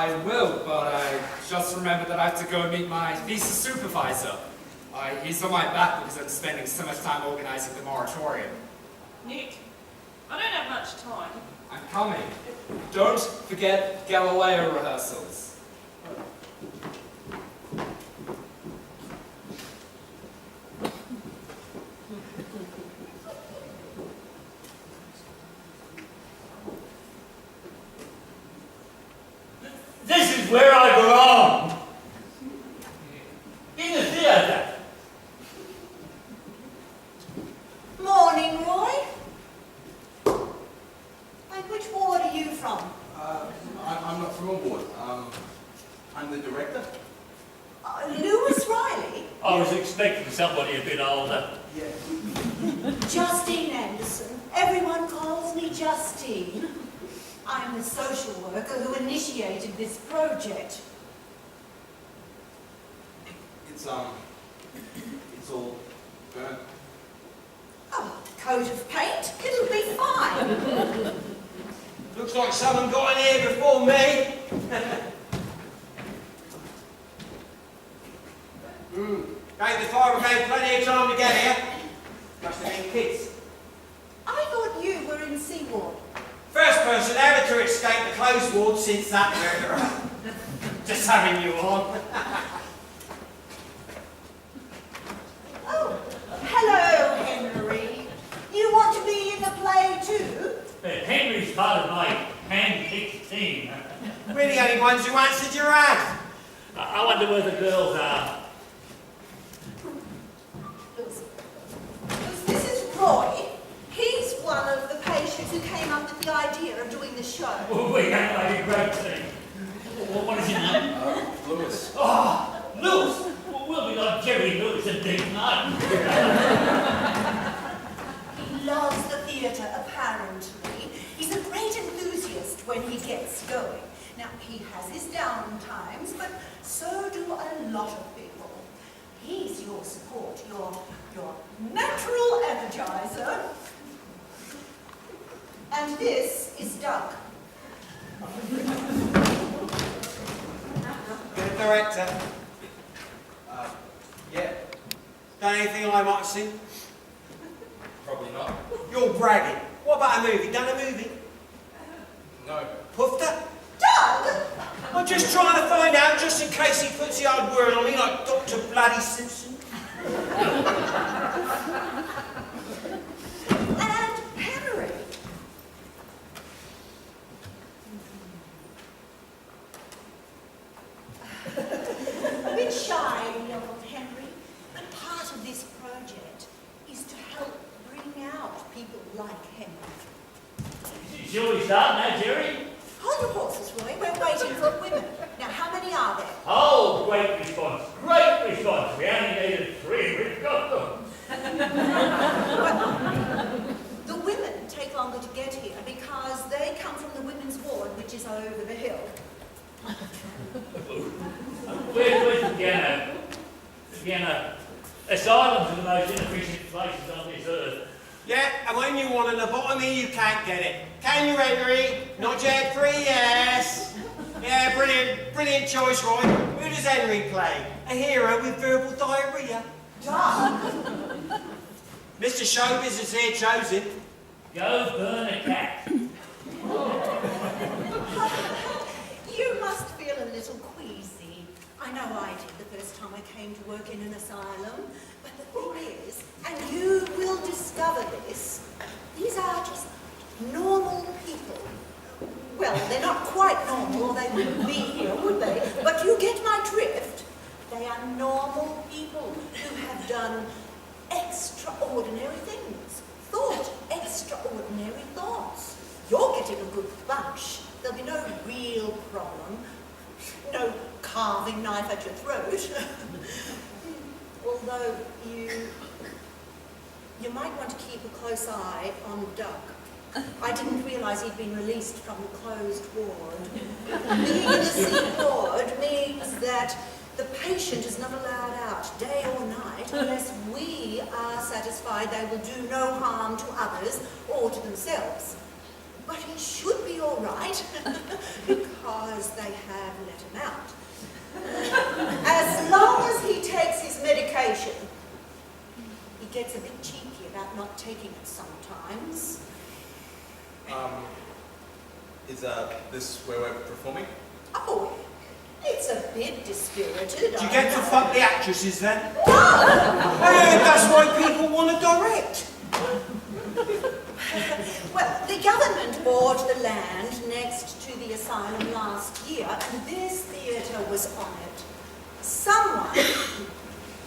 I will, but I just remembered that I have to go meet my thesis supervisor. He's on my back because I'm spending so much time organizing the moratorium. Nick, I don't have much time. I'm coming. Don't forget Galileo rehearsals. This is where I belong. In the theatre. Morning, Roy. And which ward are you from? I'm not from a ward. I'm the director. Lewis Riley? I was expecting somebody a bit older. Yeah. Justine Anderson. Everyone calls me Justine. I'm the social worker who initiated this project. It's all burnt. Oh, coat of paint. It'll be fine. Looks like someone got in here before me. Gave the fire brigade plenty of time to get here. Must have been kids. I thought you were in C ward. First person ever to escape the closed ward since that murderer. Just having you on. Oh, hello, Henry. You want to be in the play too? Henry's part of my hand-picked team. We're the only ones who answered your ad. I wonder where the girls are. This is Roy. He's one of the patients who came up with the idea of doing the show. Oh, we have like a great team. What is your name? Lewis. Oh, Lewis. We'll be like Jerry Lewis and Dick Martin. He loves the theatre, apparently. He's a great enthusiast when he gets going. Now, he has his down times, but so do a lot of people. He's your support, your natural energizer. And this is Doug. You're the director. Yeah. Done anything I might have seen? Probably not. You're bragging. What about a movie? Done a movie? No. Puffed her? Doug! I'm just trying to find out, just in case he puts the hard word on me like Dr. Bloody Simpson. And Henry. A bit shy, young Henry, but part of this project is to help bring out people like Henry. Shall we start now, Jerry? Hold your horses, Roy. We're waiting for women. Now, how many are there? Oh, great response. Great response. We only needed 3. We've got them. The women take longer to get here because they come from the women's ward, which is over the hill. Where's the piano? The piano. Asylums are the most inefficient places on this earth. Yeah, and when you want a lobotomy, you can't get it. Can you, Henry? Not yet, 3 yes. Yeah, brilliant choice, Roy. Who does Henry play? A hero with verbal diarrhea. Doug! Mr. Showbiz has here chosen. Go burn a cat. You must feel a little queasy. I know I did the first time I came to work in an asylum. But the thing is, and you will discover this, these are just normal people. Well, they're not quite normal, or they wouldn't be here, would they? But you get my drift. They are normal people who have done extraordinary things, thought extraordinary thoughts. You're getting a good bunch. There'll be no real problem. No carving knife at your throat. Although you might want to keep a close eye on Doug. I didn't realise he'd been released from the closed ward. Being in the C ward means that the patient is not allowed out day or night unless we are satisfied they will do no harm to others or to themselves. But he should be all right because they have gets a bit cheeky about not taking it sometimes. Is this where we're performing? Oh, it's a bit dispirited. Do you get to fuck the actresses then? No! Yeah, that's why people want to direct. Well, the government bought the land next to the asylum last year, and this theatre was on it. Someone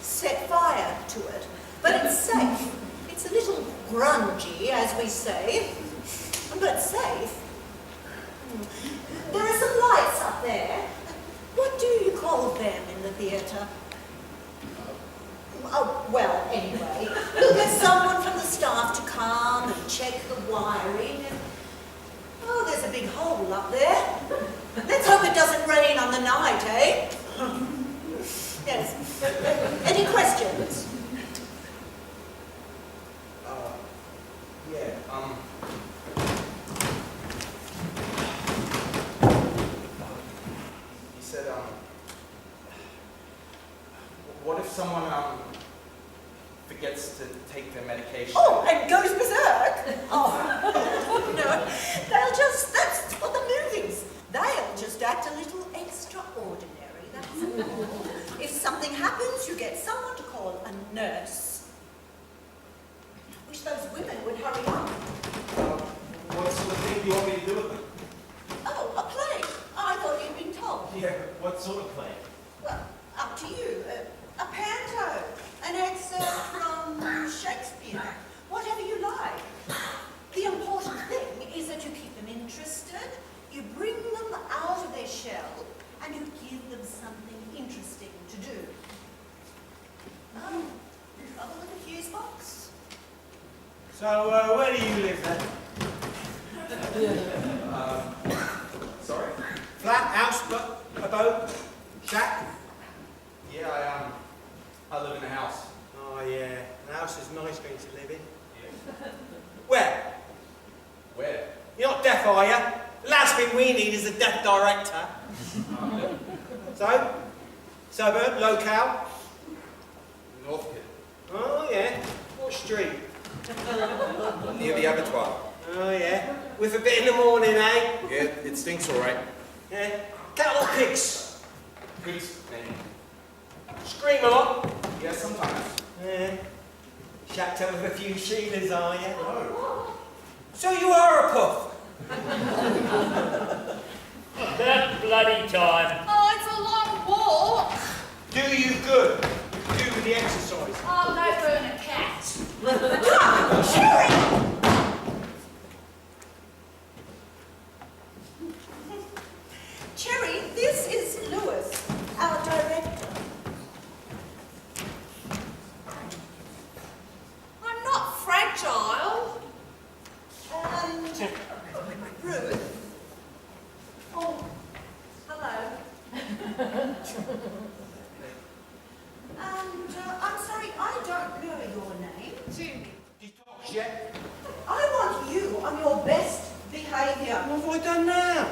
set fire to it, but it's safe. It's a little grungy, as we say, but safe. There are some lights up there. What do you call them in the theatre? Oh, well, anyway, we'll get someone from the staff to come and check the wiring. And, oh, there's a big hole up there. Let's hope it doesn't rain on the night, eh? Yes. Any questions? Yeah, you said, what if someone, forgets to take their medication? Oh, and goes berserk? Oh, no. That's for the movies. They'll just act a little extraordinary, that's all. If something happens, you get someone to call a nurse. I wish those women would hurry up. What sort of thing do you want me to do with them? Oh, a play. I thought you'd been told. Yeah, what sort of play? Well, up to you. A panto, an excerpt from Shakespeare, whatever you like. The important thing is that you keep them interested, you bring them out of their shell, and you give them something interesting to do. Trouble with the fuse box? So, where do you live then? Sorry? Flat, house, a boat, shack? Yeah, I live in a house. Oh yeah, the house is a nice thing to live in. Yeah. Where? Where? You're not deaf, are you? The last thing we need is a deaf director. So? Suburb, locale? North Kid. Oh yeah. What street? Near the abattoir. Oh yeah. With a bit in the morning, eh? Yeah, it stinks alright. Yeah. Cattle or pigs? Pigs, maybe. Scream a lot? Yeah, sometimes. Yeah. Shacked up with a few Sheilas, are you? No. So you are a puff? That bloody time. Oh, it's a long walk. Do you good? Do with the exercise. I'll go burn a cat. Cherry, this is Lewis, our director. I'm not fragile. And Ruth. Oh, hello. And I'm sorry, I don't know your name. Detox yet? I want you on your best behaviour. What have I done now?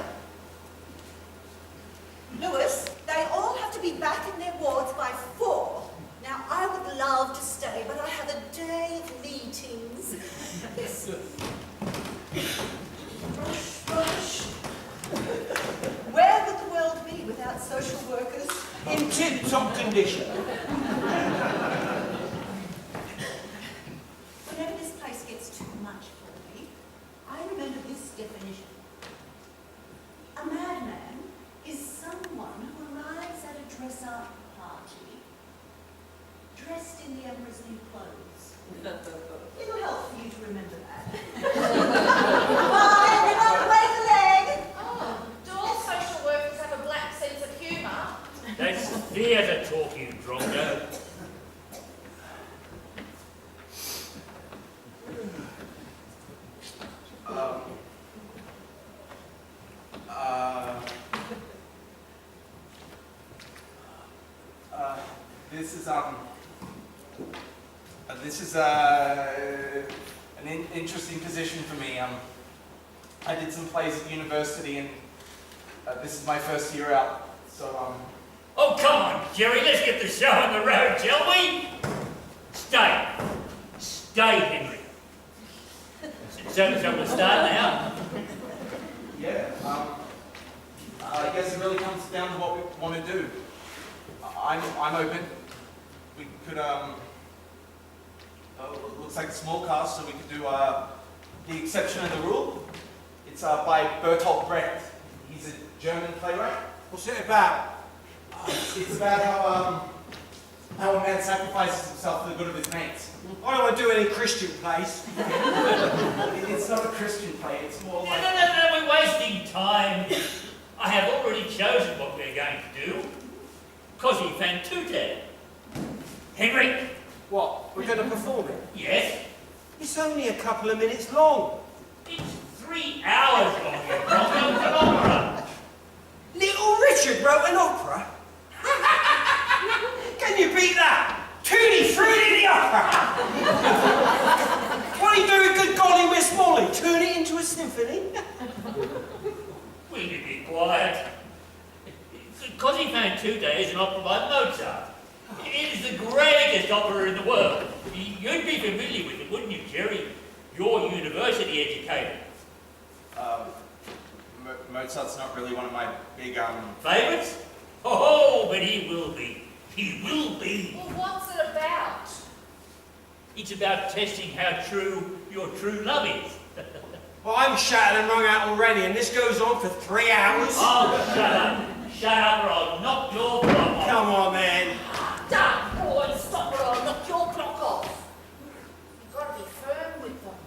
Lewis, they all have to be back in their wards by 4. Now, I would love to stay, but I have a day of meetings. Yes. Rush. Where would the world be without social workers? In tip-top condition. Whenever this place gets too much for me, I remember this definition. A madman is someone who arrives at a dress-up party dressed in the emperor's new clothes. It'll help for you to remember that. Bye, everyone, wave the leg. Oh, do all social workers have a black sense of humour? That's theatre talk, you drongo. This is an interesting position for me. I did some plays at university, and this is my first year out. So Oh, come on, Jerry, let's get the show on the road, shall we? Stay. stay, Henry. So we'll start now. Yeah, I guess it really comes down to what we want to do. I'm open. We could, looks like a small cast, so we could do, The Exception of the Rule. It's, by Bertolt Brecht. He's a German playwright. What's it about? It's about how a man sacrifices himself for the good of his mates. I don't want to do any Christian plays. It's not a Christian play, it's more No, like... we're wasting time. I have already chosen what we're going to do. Cosi fan tutte. Henry? What? We're going to perform it? Yes? It's only a couple of minutes long. It's 3 hours long, you problem. Come on, brother. Little Richard wrote an opera? Can you beat that? Tutti Frutti the opera! What do you do with good golly Miss Molly? Turn it into a symphony? Will you be quiet? Cosi fan tutte is an opera by Mozart. It is the greatest opera in the world. You'd be familiar with it, wouldn't you, Jerry? You're university educated. Mozart's not really one of my big, Favourites? Oh, but he will be. He will be. Well, what's it about? It's about testing how true your true love is. Well, I'm shattered and wrung out already, and this goes on for 3 hours? Oh, shut up. Shut up or I'll knock your block off. Come on, man. Done, boy, stop or I'll knock your block off. You've got to be firm with them.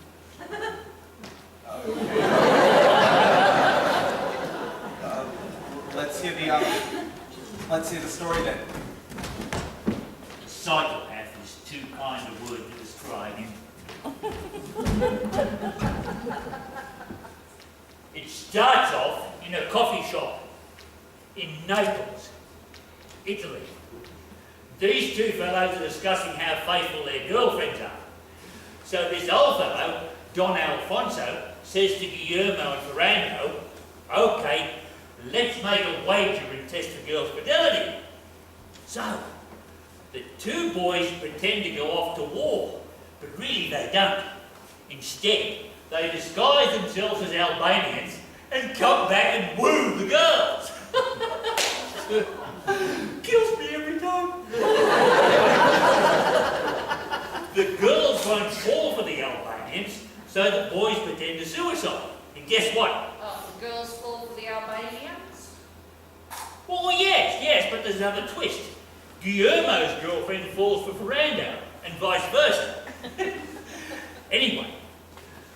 Let's hear the story then. Psychopath is too kind a word to describe him. It starts off in a coffee shop in Naples, Italy. These two fellows are discussing how faithful their girlfriends are. So this old fellow, Don Alfonso, says to Guillermo and Ferrando, okay, let's make a wager and test the girl's fidelity. So, the two boys pretend to go off to war, but really they don't. Instead, they disguise themselves as Albanians and come back and woo the girls. Kills me every time. The girls won't fall for the Albanians, so the boys pretend to suicide. And guess what? The girls fall for the Albanians? Oh, yes, but there's another twist. Guillermo's girlfriend falls for Ferrando, and vice versa. Anyway,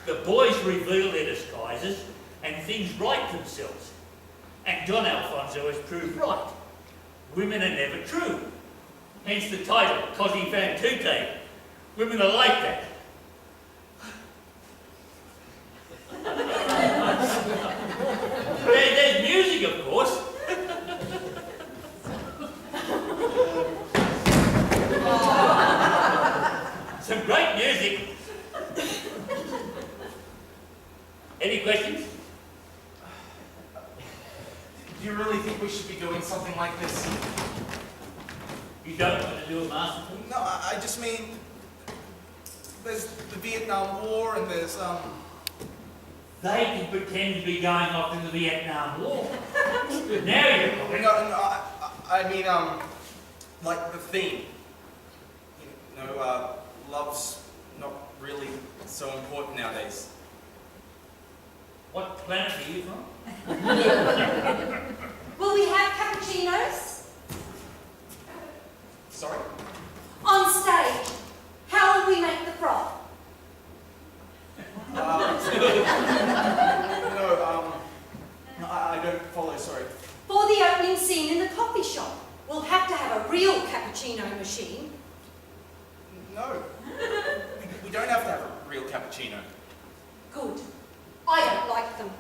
the boys reveal their disguises, and things right themselves. And Don Alfonso has proved right. Women are never true. Hence the title, Cosi fan tutte. Women are like that. There's music, of course. Some great music. Any questions? Do you really think we should be doing something like this? You don't want to do a masterpiece? No, I just mean, there's the Vietnam War and there's, They can pretend to be going off in the Vietnam War. Now you're talking. No, I mean, like the theme. You know, love's not really so important nowadays. What planet are you from? Will we have cappuccinos? Sorry? On stage, how will we make the froth? No, I don't follow, sorry. For the opening scene in the coffee shop, we'll have to have a real cappuccino machine. No. We don't have to have a real cappuccino. Good. I don't like them.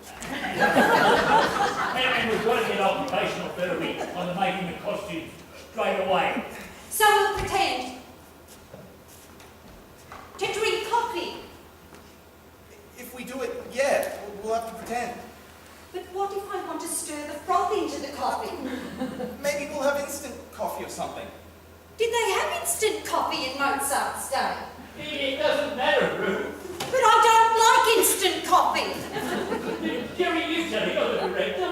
And we've got to get occupational therapy on the making the costumes straight away. So we'll pretend to drink coffee. If we do it, yeah, we'll have to pretend. But what if I want to stir the froth into the coffee? Maybe we'll have instant coffee or something. Did they have instant coffee in Mozart's day? doesn't matter, Ruth. But I don't like instant coffee. Jerry, you tell me, you're the director.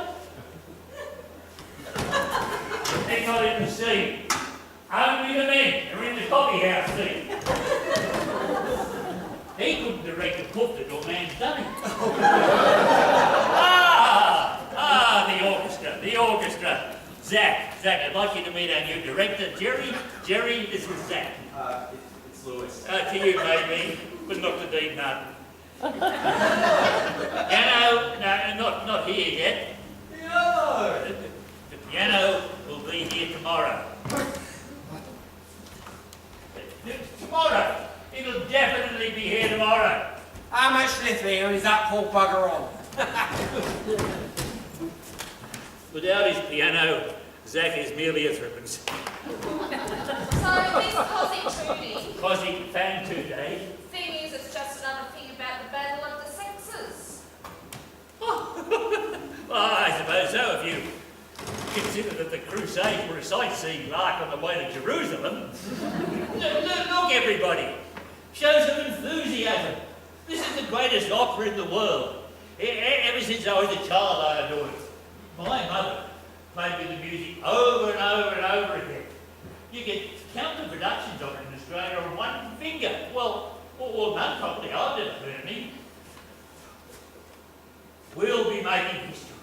They're not in the scene. Only the men are in the coffee house scene. He couldn't direct a puppet or man's dummy. The orchestra. Zach, I'd like you to meet our new director, Jerry, this is Zach. It's Lewis. To you, maybe, but not to Dean Martin. Piano, no, not here yet. The piano will be here tomorrow. Tomorrow. It'll definitely be here tomorrow. How much lithium is that poor bugger on? Without his piano, Zach is merely a threepence. So, Miss Cosi Trudy, Cosi fan today. thing is, it's just another thing about the battle of the sexes. Well, I suppose so, if you consider that the Crusades were a sightseeing lark on the way to Jerusalem. Look, everybody. Show some enthusiasm. This is the greatest opera in the world. Ever since I was a child, I adored it. My mother played me the music over and over and over again. You get countless productions of it in Australia on one finger. Well, none probably. I've never heard any. We'll be making history.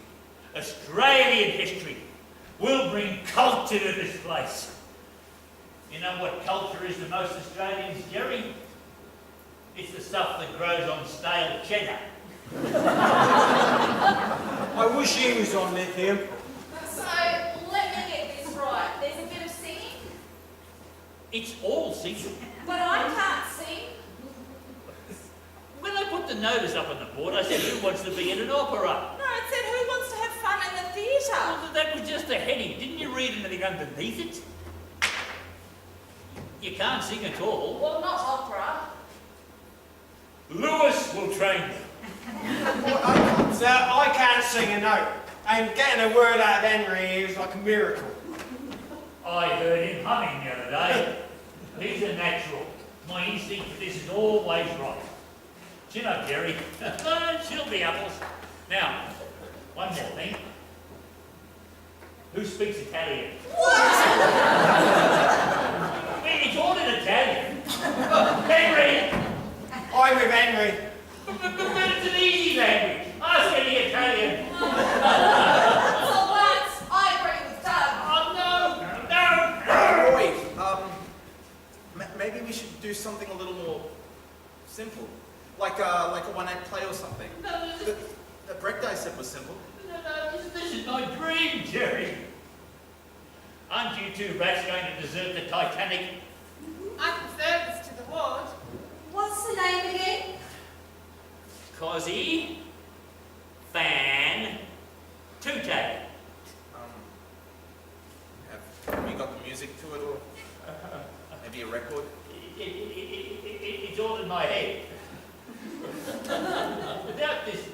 Australian history. We'll bring culture to this place. You know what culture is to most Australians, Jerry? It's the stuff that grows on stale cheddar. I wish he was on lithium. So, let me get this right. There's a bit of singing, It's all singing. but I can't sing. When I put the notice up on the board, I said, who wants to be in an opera? No, it said who wants to have fun in the theatre. Well, that was just a heading. Didn't you read anything underneath it? You can't sing at all. Well, not opera. Lewis will train you. Sir, I can't sing a note. And getting a word out of Henry was like a miracle. I heard him humming the other day. He's a natural. My instinct for this is always right. Chin up, Jerry. She'll be apples. Now, one more thing. Who speaks Italian? It's all in Italian. Henry! I'm with Henry. But it's an easy language. Ask any Italian. So, lads, I agree with Doug. Oh, no! Wait, maybe we should do something a little more simple. Like a one-act play or something. No, The break I said was simple. this is my dream, Jerry. Aren't you two rats going to desert the Titanic? I prefer this to the ward. What's the name again? Cosi Fan Tute. Have we got the music to it or maybe a record? It's all in my head. Without this,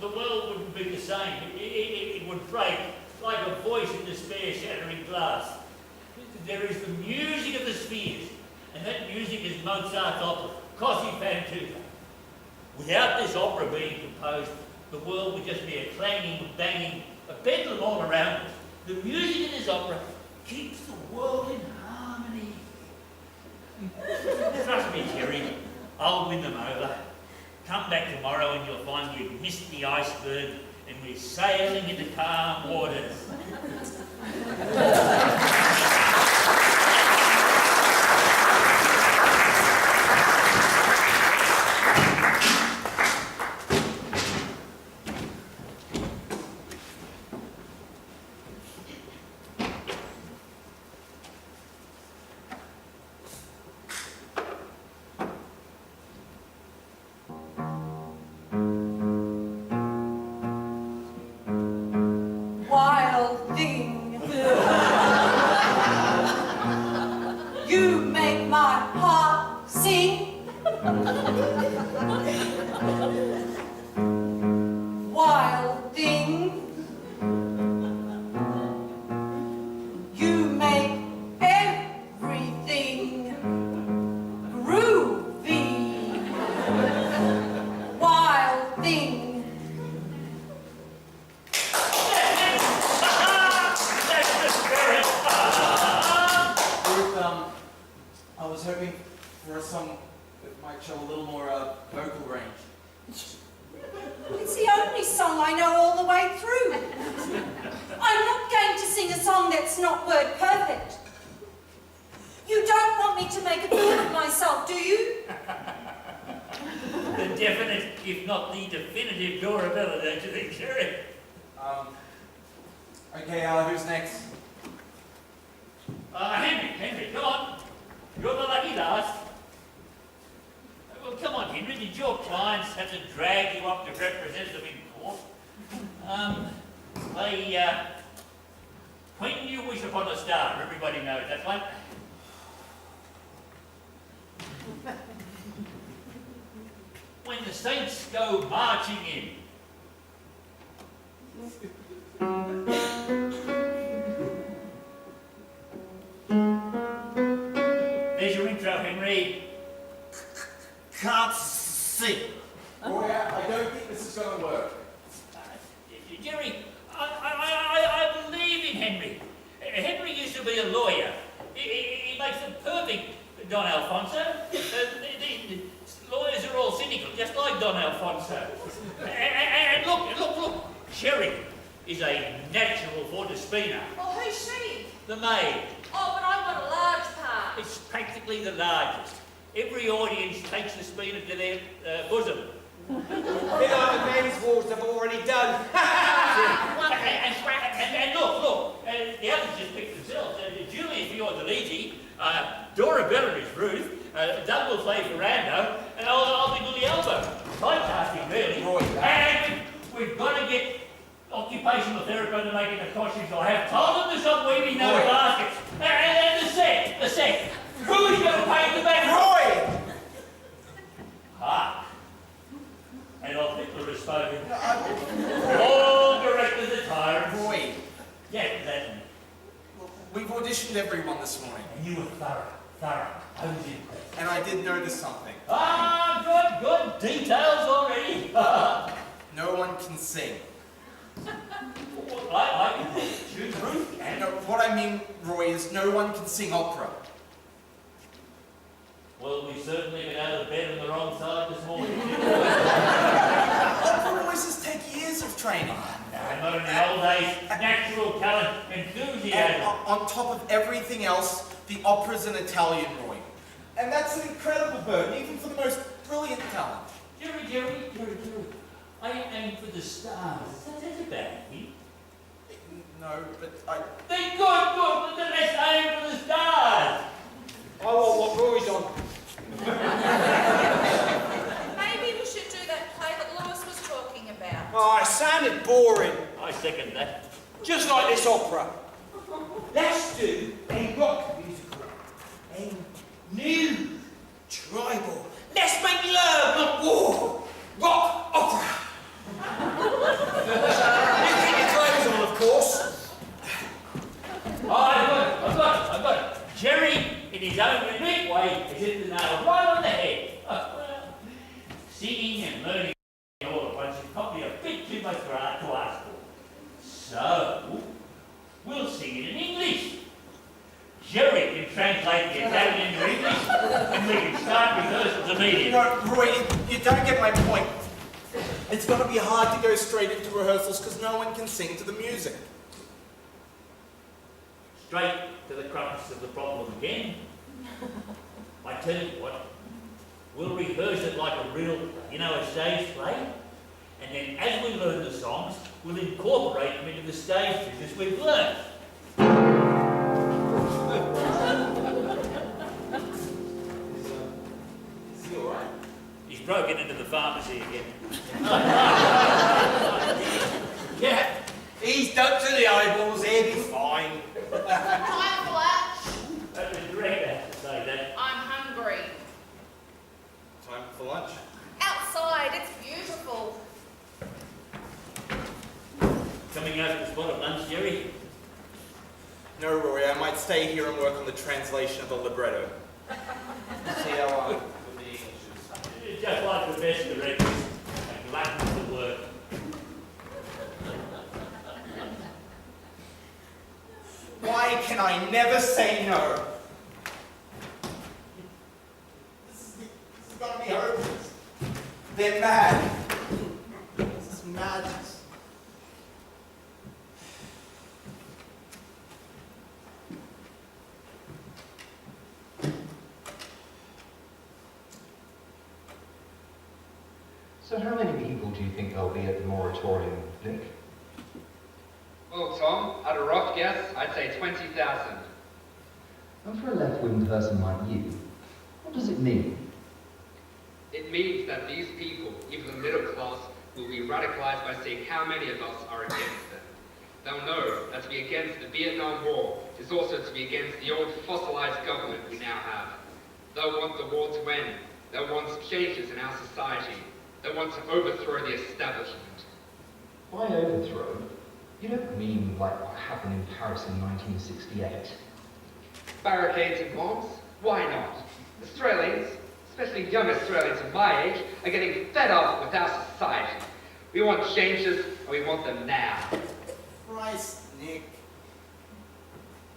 the world wouldn't be the same. It would break like a voice in despair shattering glass. There is the music of the spheres, and that music is Mozart's opera, Cosi Fan Tute. Without this opera being composed, the world would just be a clanging, banging, a bedlam all around us. The music in this opera keeps the world in harmony. Trust me, Jerry, I'll win them over. Come back tomorrow and you'll find we've missed the iceberg and we're sailing into calm waters. Wild thing. not the definitive Dorabella, don't you think, Jerry? Okay, who's next? Henry, come on. You're the lucky last. Well, come on, Henry. Did your clients have to drag you up to represent them in court? When you wish upon a star, everybody knows that one. When the saints go marching in. There's your intro, Henry. Can't see. Roy, I don't think this is going to work. Jerry, I believe in Henry. Henry used to be a lawyer. He makes a perfect Don Alfonso. The lawyers are all cynical, just like Don Alfonso. And look, Sherry is a natural for Despina. Oh, who's she? The maid. Oh, but I want a large part. It's practically the largest. Every audience takes Despina to their bosom. Bit like the men's wars I've already done. And look, the others just pick themselves. Julia's Fior's Luigi, Dorabella is Ruth, Doug will play Ferrando, and I'll be Lily Elbow. Typecasting, really. Roy, And we've got to get occupational therapy to making the costumes. I have told them to stop weaving those Roy. baskets. And the set. Who's going to pay the back? Roy! Ah. Adolf Hitler has spoken. All directors are tyrants. Roy, Yeah, that's me. we've auditioned everyone this morning, And you were thorough. I was impressed. and I did notice something. Ah, good. Details already. No one can sing. I can choose Ruth. And what I mean, Roy, is no one can sing opera. Well, we certainly got out of bed on the wrong side this morning. Opera voices take years of training. No, not in the old days. Natural talent, And enthusiasm. on top of everything else, the opera's an Italian, Roy. And that's an incredible burden, even for the most brilliant talent. Jerry. I aim for the stars. That's a bad thing. No, but I... Then good, but then let's aim for the stars. I want what Roy's on. Maybe we should do that play that Lewis was talking about. Oh, it sounded boring. I second that. Just like this opera. Let's do a rock musical. A new tribal. Let's make love, not war. Rock opera. You keep your clothes on, of course. I've got it. Jerry, in his own unique way, has hit the nail right on the head. Singing and learning all at once is probably a bit too much for art to ask for. So, we'll sing it in English. Jerry can translate the Italian into English, and we can start rehearsals immediately. No, Roy, you don't get my point. It's going to be hard to go straight into rehearsals because no one can sing to the music. Straight to the crux of the problem again. I tell you what, we'll rehearse it like a real, a stage play. And then as we learn the songs, we'll incorporate them into the stage business we've learned. Is he all right? He's broken into the pharmacy again. Yeah. He's dug to the eyeballs, he'll be fine. Time for lunch. That was great to say that. I'm hungry. Time for lunch. Outside, it's beautiful. Coming out of the spot of lunch, Jerry? No, Roy, I might stay here and work on the translation of the libretto. See how with the English is. Just like the best directors, a glutton for work. Why can I never say no? This is gonna be hopeless. They're mad. This is madness. So how many people do you think there'll be at the moratorium, Nick? Well, Tom, at a rough guess, I'd say 20,000. And for a left-wing person like you, what does it mean? It means that these people, even the middle class, will be radicalized by seeing how many of us are against it. They'll know that to be against the Vietnam War is also to be against the old fossilized government we now have. They'll want the war to end. They'll want changes in our society. They want to overthrow the establishment. By overthrow, you don't mean like what happened in Paris in 1968. Barricades and bombs? Why not? Australians, especially young Australians of my age, are getting fed up with our society. We want changes, and we want them now. Christ, Nick.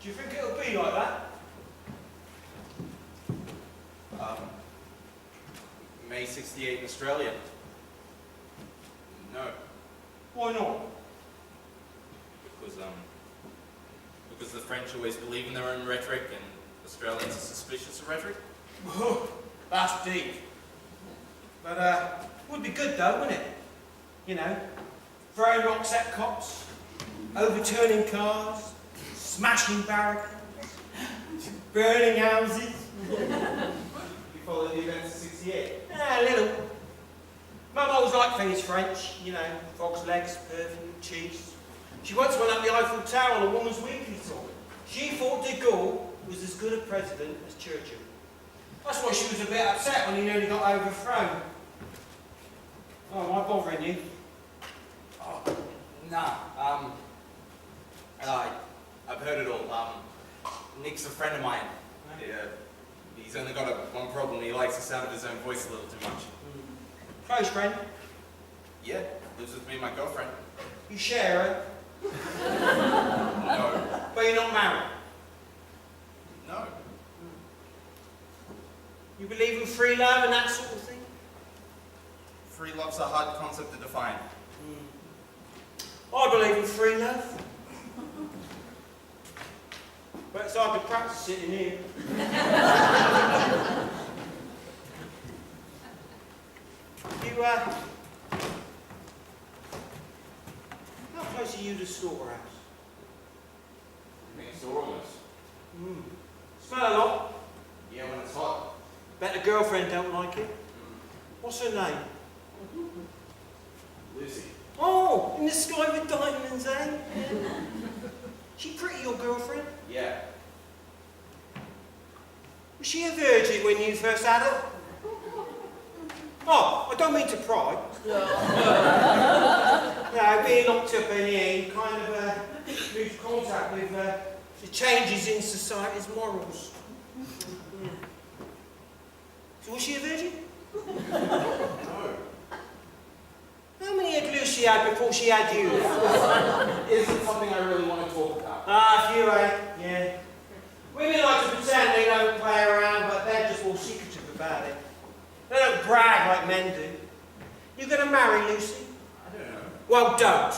Do you think it'll be like that? May 68 in Australia. No, Why not? because the French always believe in their own rhetoric and Australians are suspicious of rhetoric. That's deep. But, would be good though, wouldn't it? You know, throwing rocks at cops, overturning cars, smashing barricades, burning houses. You follow the events of 68? Yeah, a little. Mum always liked things French, you know, frog's legs, perfume, cheese. She once went up the Eiffel Tower on a Woman's Weekly tour. She thought de Gaulle was as good a president as Churchill. That's why she was a bit upset when he nearly got overthrown. Oh, am I bothering you? Oh, nah. I've heard it all. Nick's a friend of mine. He's only got one problem. He likes the sound of his own voice a little too much. Close friend. Yeah, lives with me and my girlfriend. You share her, No. but you're not married. No. You believe in free love and that sort of thing? Free love's a hard concept to define. I believe in free love. But it's hard to practice it in here. You, how close are you to slaughterhouse? You think it's almost? Smell a lot. Yeah, when it's hot. Bet the girlfriend don't like it. What's her name? Lucy. Oh, in the sky with diamonds, eh? She pretty, your girlfriend? Yeah. Was she a virgin when you first had her? Oh, I don't mean to pry. No, being locked up in here, you kind of lose contact with the changes in society's morals. Yeah. So was she a virgin? No. How many had Lucy had before she had you? Isn't something I really want to talk about. Ah, a few, eh? Yeah. Women like to pretend they don't play around, but they're just all secretive about it. They don't brag like men do. You gonna marry Lucy? I don't know. Well, don't.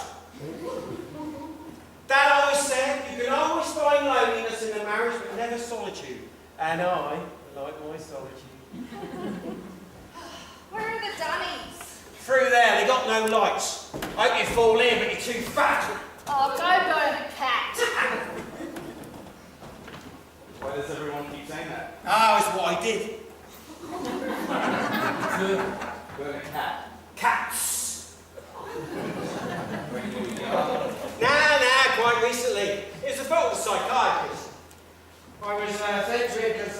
Dad always said you can always find loneliness in a marriage, but never solitude. And I like my solitude. Where are the Dunnies? Through there, they got no lights. I hope you fall in, but you're too fat. Oh, go burn a cat. Why does everyone keep saying that? Ah, it's what I did. Burn a cat. Cats. When you were young. Nah, quite recently. It was the fault of the psychiatrist. I was sent to him because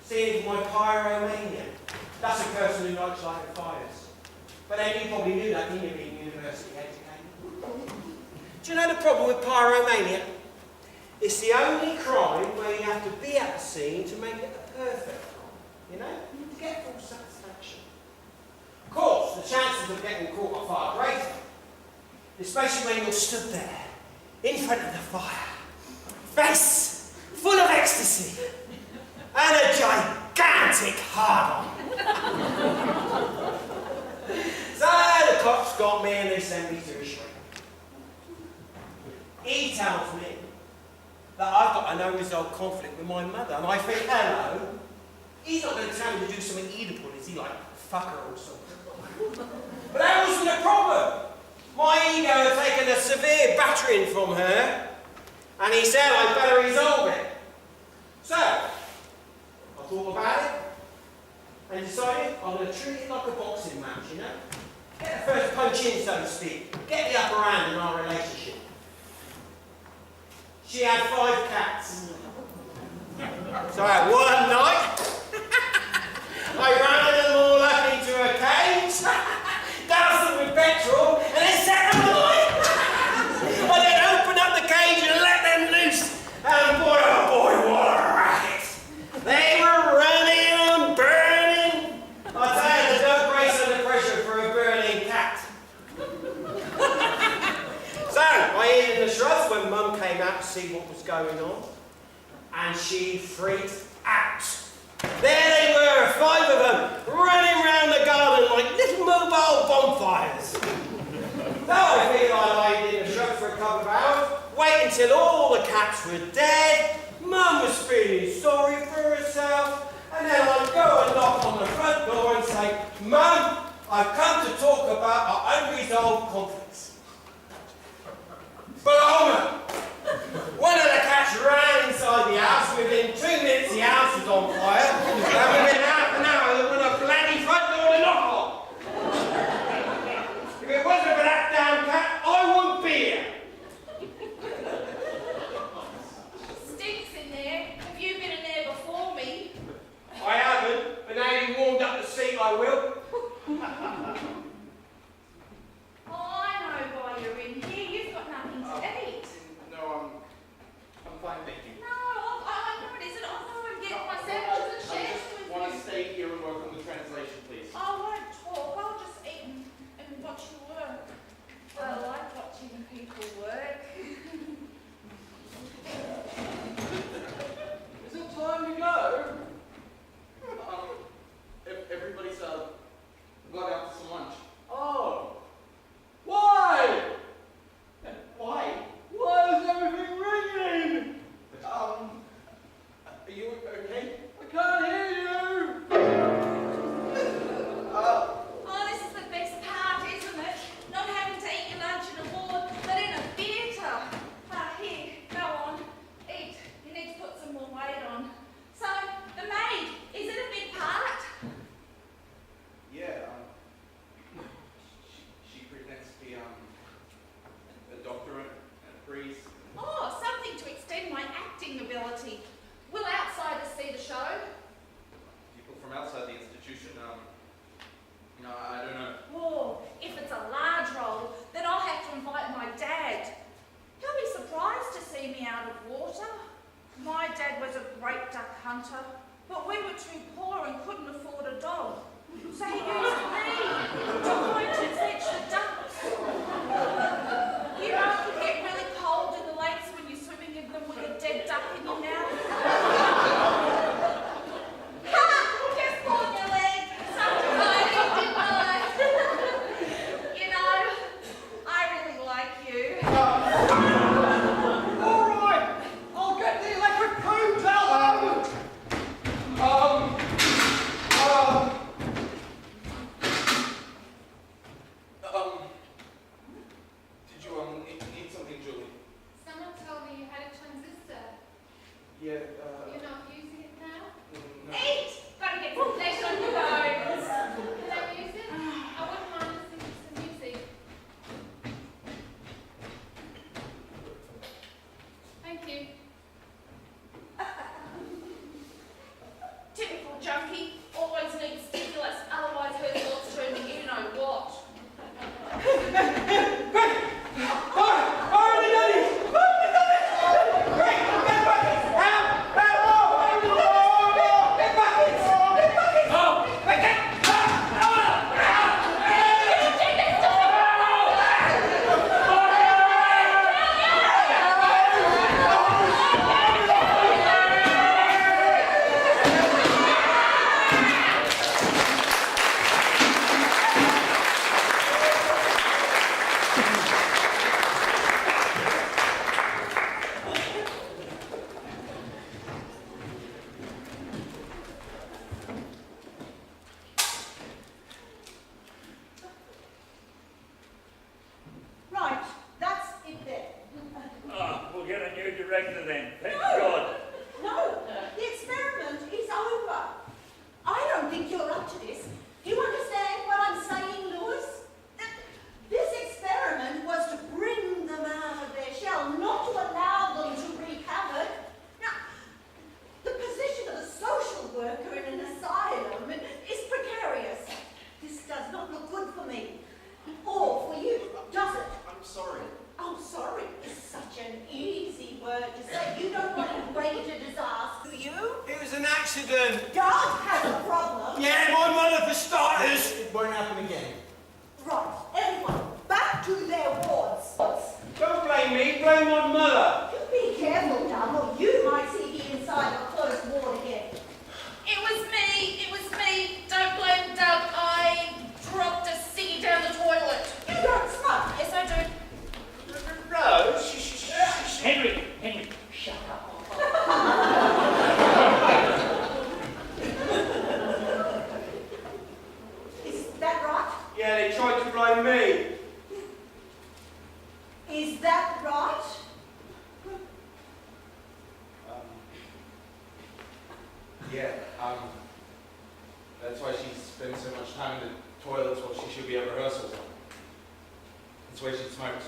seeing my pyromania. That's a person who likes lighting fires. But then you probably knew that, didn't you, being university educated? Do you know the problem with pyromania? It's the only crime where you have to be at the scene to make it a perfect crime. You know? To get full satisfaction. Of course, the chances of getting caught are far greater. Especially when you're stood there, in front of the fire, face full of ecstasy, and a gigantic hard-on. So the cops got me and they sent me to a shrink. He tells me that I've got an unresolved conflict with my mother, and I think, hello, he's not going to tell me to do something Oedipal, is he, like fuck her or something? But that wasn't the problem. My ego had taken a severe battering from her, and he said I'd better resolve it. So, I thought about it, and decided I'm going to treat it like a boxing match, you know? Get the first punch in, so to speak. Get the upper hand in our relationship. She had 5 cats. So at one night, I rounded them all up into a cage, doused them with petrol, and then set them alight. I then opened up the cage and let them loose. And boy, oh boy, what a racket. They were running and burning. I tell you, there's no grace under pressure for a burning cat. So, I hid in the shrubs when Mum came out to see what was going on. And she freaked out. There they were, 5 of them, running round the garden like little mobile bonfires. So I figured I'd hide in the shrubs for a couple of hours, wait until all the cats were dead, Mum was feeling sorry for herself, and then I'd go and knock on the front door and say, Mum, I've come to talk about our unresolved conflicts. But oh no! One of the cats ran inside the house. Within 2 minutes, the house was on fire. And within half an hour, there was a bloody front door to knock on. If it wasn't for that damn cat, I wouldn't be here. Stinks in there. Have you been in there before me? I haven't, but now you warmed up the seat, I will. Oh, I know why you're in here. You've got nothing to eat. No, I'm fine, thank you. No, I know it isn't. I'll go and get my sandwiches and share them with Want to you. stay here and work on the translation, please? I won't talk. I'll just eat and watch you work. I like watching people work. Is it time to go? Everybody's gone out for some lunch. Oh, why? Why? Why is everything ringing? Are you okay? I can't hear you. Oh, this is the best part, isn't it? Not having to eat your lunch in a ward, but in a theatre. Here, go on, eat. You need to put some more weight on. So, the maid, is it a big part? Yeah, she pretends to be a doctor and a priest. Oh, something to extend my acting ability. Will outsiders see the show? People from outside the institution, I don't know. Oh, if it's a large role, then I'll have to invite my dad. He'll be surprised to see me out of water. My dad was a great duck hunter, but we were too poor and couldn't afford a dog. So he used me to go and fetch the ducks. You know, it can get really cold in the lakes when you're swimming in them with a dead duck in your mouth. Ha! Just pulled your leg. Something I didn't I? You know, I really like you. All right, I'll get the electric comb out. we'll get a new director then. Thank No. God. No, the experiment is over. I don't think you're up to this. Do you understand what I'm saying, Lewis? This experiment was to bring them out of their shell, not to allow them to wreak havoc. Now, the position of a social worker in an asylum is precarious. This does not look good for me. Or for you, does it? I'm sorry. Oh, sorry is such an easy word to say. You don't want to break a disaster, do you? It was an accident. God has a problem. Yeah, my mother for starters. It won't happen again. Right, everyone, back to their wards. Don't blame me, blame my mother. You be careful, Doug, or you might see me inside a closed ward again. It was me. Don't blame Doug. I dropped a ciggy down the toilet. You don't smoke. Yes, I do. Rose, Henry, shut up. Is that right? yeah, they tried to blame me. Is that right? Yeah, that's why she spends so much time in the toilets while she should be at rehearsals. That's why she smokes.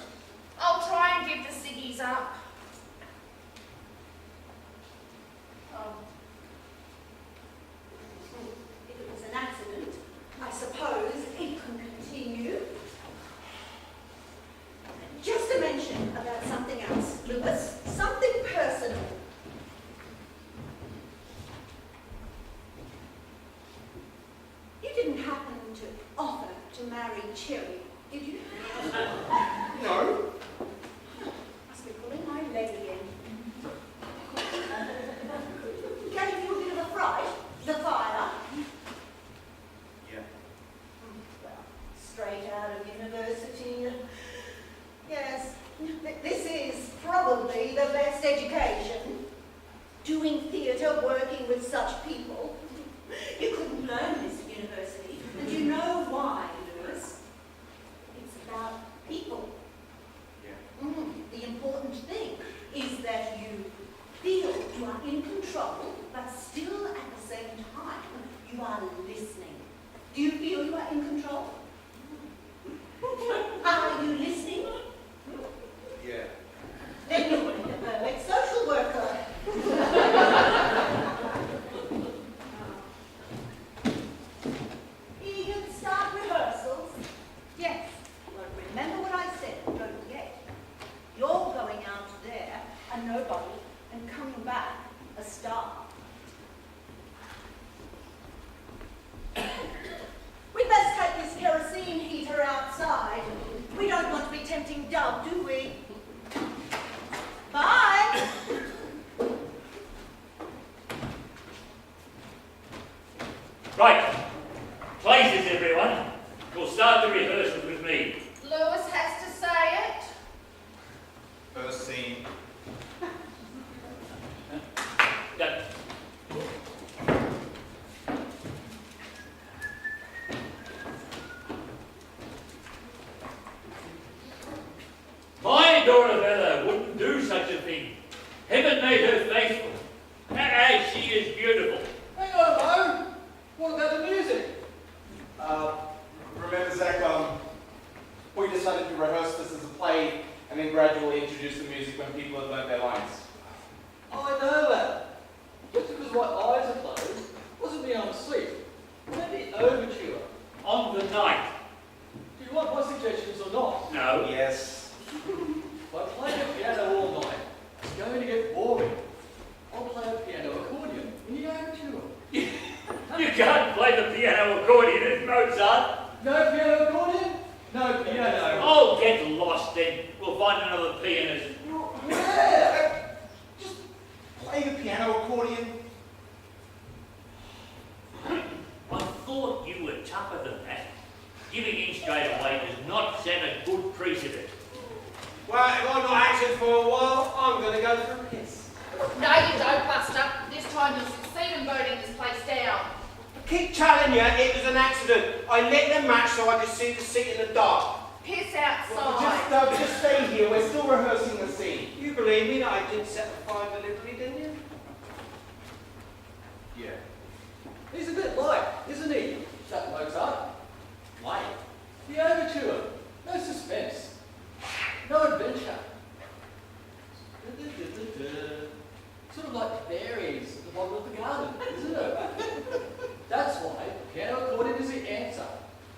I'll try and give the ciggies up. If it was an accident, I suppose it can continue. Just to mention about something else, Lewis, something personal. You didn't happen to offer to marry Cherry, did you? No. Must be pulling my leg again. Gave you a bit of a fright, the fire. Yeah. Well, straight out of university. Yes, this is probably the best education. Doing theatre, working with such people. You couldn't learn this at university. And you know why, Lewis? It's about people. Yeah. The important thing is that you feel you are in control, but still at the same time, you are listening. Do you feel you are in control? Are you listening? Yeah. Then you will be the perfect social worker. Eager to start rehearsals? Yes. Well, remember what I said, don't forget. You're going out there a nobody and coming back a star. We best take this kerosene heater outside. We don't want to be tempting Doug, do we? Bye! Right. Places, everyone. We'll start the rehearsals with me. Lewis has to say it. First scene. Done. My Dorabella wouldn't do such a thing. Heaven made her faithful. As she is beautiful. Hang on, Mo. What about the music? Remember, Zach, we decided to rehearse this as a play and then gradually introduce the music when people have learned their lines. I know that. Just because my eyes are closed doesn't mean I'm asleep. Maybe overture. On the night. Do you want my suggestions or not? No. Yes. If I play the piano all night, it's going to get boring. I'll play a piano accordion in the overture. You can't play the piano accordion as Mozart. No piano accordion? No piano. Oh, get lost then. We'll find another pianist. Yeah! Just play the piano accordion. I thought you were tougher than that. Giving in straight away does not set a good precedent. Well, if I'm not acting for a while, I'm going to go for a piss. No, you don't, Buster. This time you'll succeed in voting this place down. I keep telling you, it was an accident. I lit the match so I could see the seat in the dark. Piss Well, outside. just stay here. We're still rehearsing the scene. You believe me that I did set the fire deliberately, didn't you? Yeah. He's a bit light, isn't he? That Mozart. Light. The overture. No suspense. No adventure. Sort of like fairies at the bottom of the garden, isn't it? That's why piano accordion is the answer.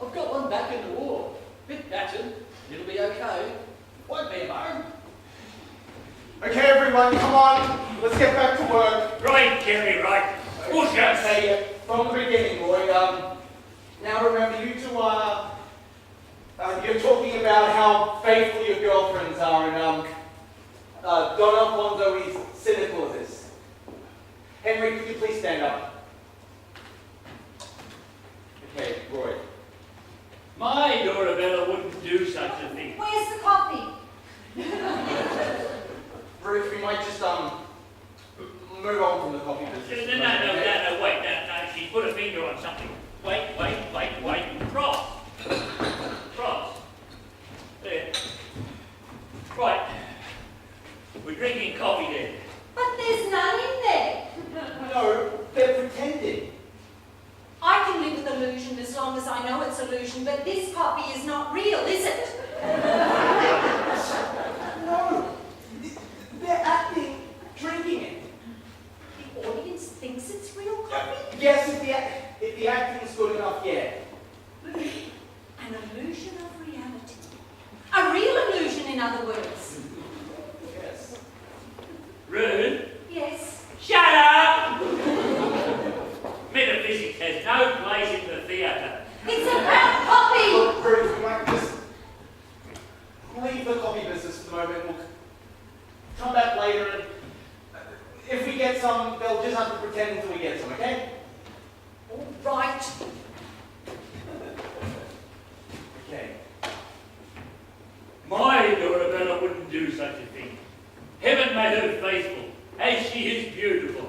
I've got one back in the wall. Bit battered. It'll be okay. Won't be a bone. Okay, everyone, come on. Let's get back to work. Right, Kerry, right. Push us. Okay, from the beginning, Roy. Now remember, you two are... you're talking about how faithful your girlfriends are, and Don Alfonso is cynical of this. Henry, could you please stand up? Okay, Roy. My Dorabella wouldn't do such a thing. Where's the coffee? Ruth, we might just move on from the coffee business. No, wait, no, she put a finger on something. Wait, cross. There. Right. We're drinking coffee then. But there's none in there. No, they're pretending. I can live with illusion as long as I know it's illusion, but this coffee is not real, is it? No, they're acting, drinking it. The audience thinks it's real coffee? Yes, if the acting's good enough, yeah. An illusion of reality. A real illusion, in other words. Yes. Rude. Yes. Shut up! Metaphysics has no place in the theatre. It's about coffee! Look, Ruth, we might just leave the coffee business for the moment. We'll come back later, and if we get some, they'll just have to pretend until we get some, okay? All right. Okay. My Dorabella wouldn't do such a thing. Heaven made her faithful, as she is beautiful.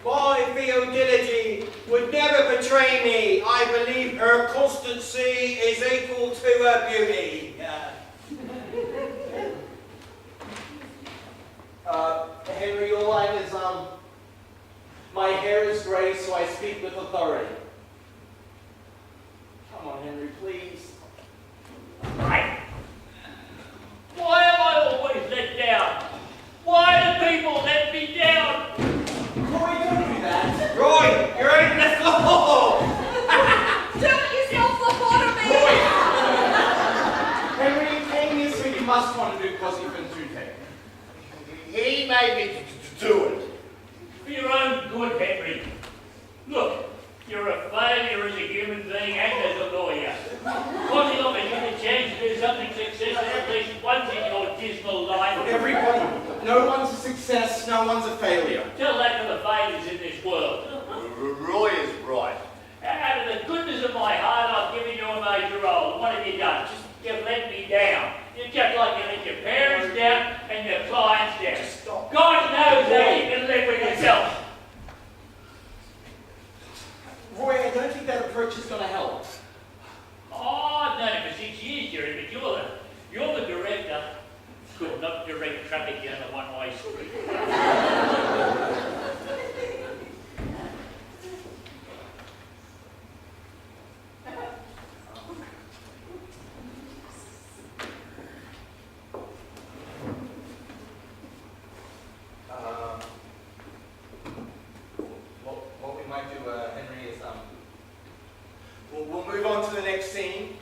My Theodiligy would never betray me. I believe her constancy is equal to her beauty. Henry, your line is, my hair is grey, so I speak with authority. Come on, Henry, please. Right? Why am I always let down? Why do people let me down? Roy, don't do that. Roy, you're in the floor! Don't yourself lobotomy! Henry, you came here so you must want to do Cosi Marks. He made me do it. For your own good, Henry. Look, you're a failure as a human being and as a lawyer. Cosi offers you the chance to do something successful at least once in your dismal life. Everybody, no one's a success, no one's a failure. Tell that to the failures in this world. Roy is right. Out of the goodness of my heart, I've given you a major role. What have you done? You've let me down. You're just like you let your parents down and your clients down. Stop. God knows how you can live with yourself. Roy, I don't think that approach is going to help. Oh, I've known him for 6 years, Jerry, but you're the director. Could not direct traffic down a one-way street. What we might do, Henry, is we'll move on to the next scene,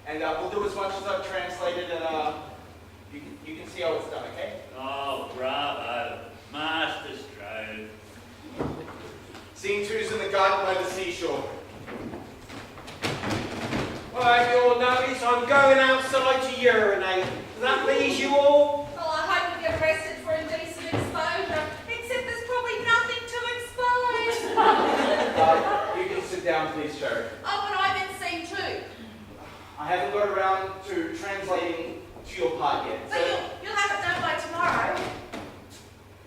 and we'll do as much as I've translated, and you can see how it's done, okay? Oh, bravo. Master stroke. Scene 2's in the garden by the seashore. Well, you'll notice I'm going outside to urinate. Does that please you all? Well, I hope you get arrested for indecent exposure, except there's probably nothing to expose. You can sit down, please, Sherry. Oh, but I'm in scene 2. I haven't got around to translating to your part yet. So you'll have it done by tomorrow.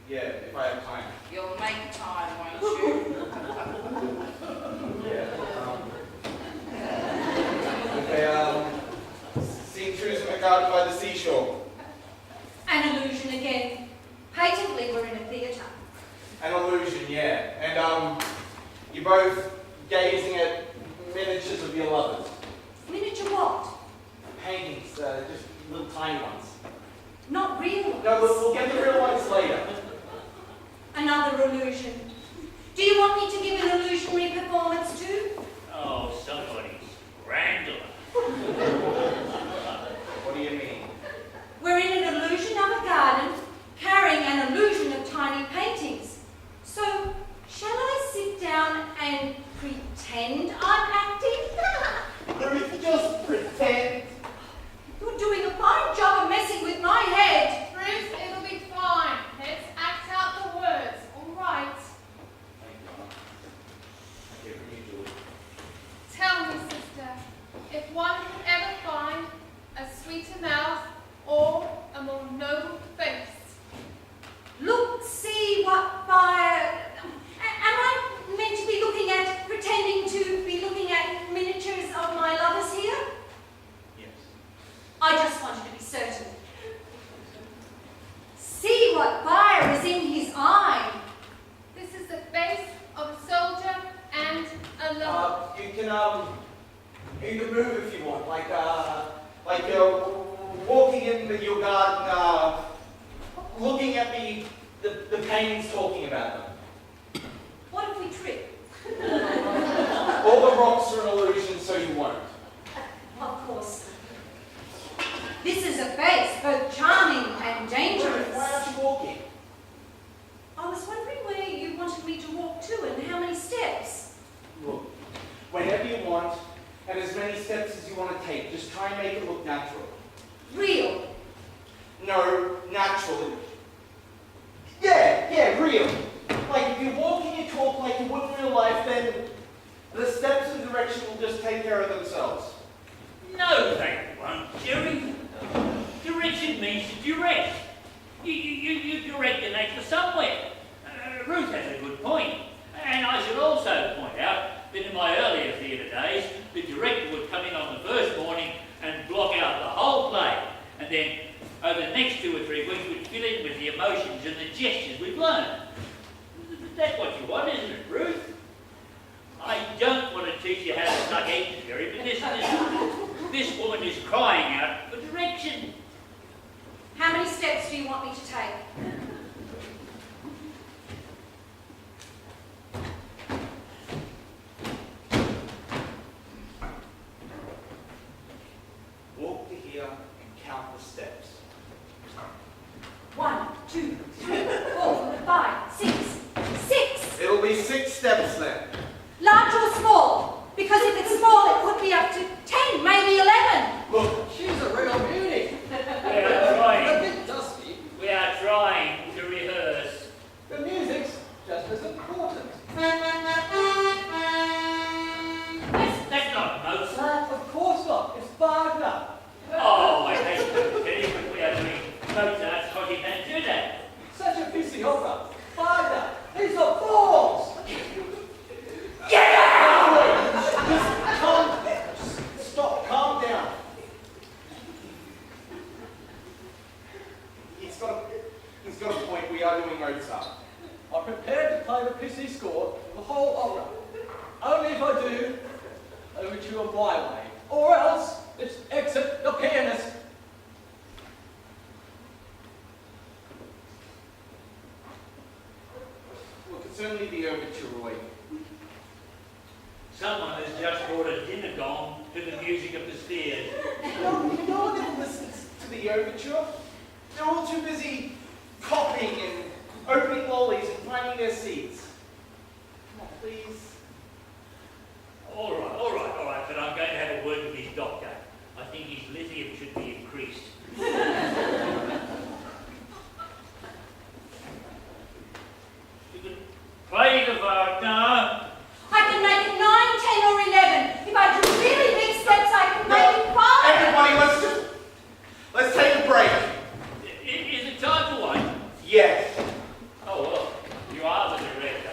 Yeah, if I have time. You'll make time, won't you? Yeah. Okay, scene 2's in the garden by the seashore. again. Patently, we're in a theatre. An illusion, yeah. And you're both gazing at miniatures of your lovers. Miniature what? Paintings, just little tiny ones. Not real ones. No, we'll get the real ones later. Another illusion. Do you want me to give an illusionary performance too? Oh, somebody's wrangler. What do you mean? We're in an illusion of a garden, carrying an illusion of tiny paintings. So, shall I sit down and pretend I'm acting? Ruth, just pretend. You're doing a fine job of messing with my head. Bruce, it'll be fine. Let's act out the words, all right? Tell me, sister, if one could ever find a sweeter mouth or a more noble face. Look, see what fire... Am I meant to be looking at, pretending to be looking at miniatures of my lovers here? Yes. I just wanted to be certain. See what fire is in his eye. This is the face of a soldier and a lover. You can move if you want, like you're walking in your garden, looking at the paintings, talking about them. What if we trip? All the rocks are an illusion, so you won't. Of course. This is a face both charming and dangerous. Why aren't you walking? I was wondering where you wanted me to walk to and how many steps. Look, whenever you want, and as many steps as you want to take, just try and make it look natural. Real. No, natural. Yeah, real. Like, if you walk and you talk like you would in real life, then the steps and direction will just take care of themselves. No, they won't, Jerry. Direction means to direct. You direct an actor somewhere. Ruth has a good point. And I should also point out that in my earlier theatre days, the director would come in on the first morning and block out the whole play. And then, over the next 2 or 3 weeks, we'd fill in with the emotions and the gestures we've learned. That's what you want, isn't it, Ruth? I don't want to teach you how to suck eggs, Jerry, but this woman is crying out for direction. How many steps do you want me to take? Walk to here and count the steps. 1, 2, 3, 4, 5, 6. 6! It'll be 6 steps then. Large or small? Because if it's small, it could be up to 10, maybe 11. Look, She's a real beauty. We are A trying. bit dusty. We are trying to rehearse. The music's just as important. That's not Mozart. Of course not. It's Wagner. Oh, I hate to tell you, but we are doing Mozart's Cosi Marks. Such a busy opera. Wagner. These are balls. Stop, calm down. He's got a point. We are doing Mozart. I'm prepared to play the pissy score of the whole opera. Only if I do, overture of my way. Or else, it's exit the pianist. Look, it's only the overture, Roy. Someone has just brought a dinner gong to the music of the spheres. No one ever listens to the overture. They're all too busy copying and opening lollies and finding their seats. Come on, please. All right, but I'm going to have a word with his doctor. I think his lithium should be increased. You can play the Wagner. I can make it 9, 10, or 11. If I do really big steps, I can make it 5. Everybody, let's take a break. Is it time for one? Yes. Oh, well, you are the director.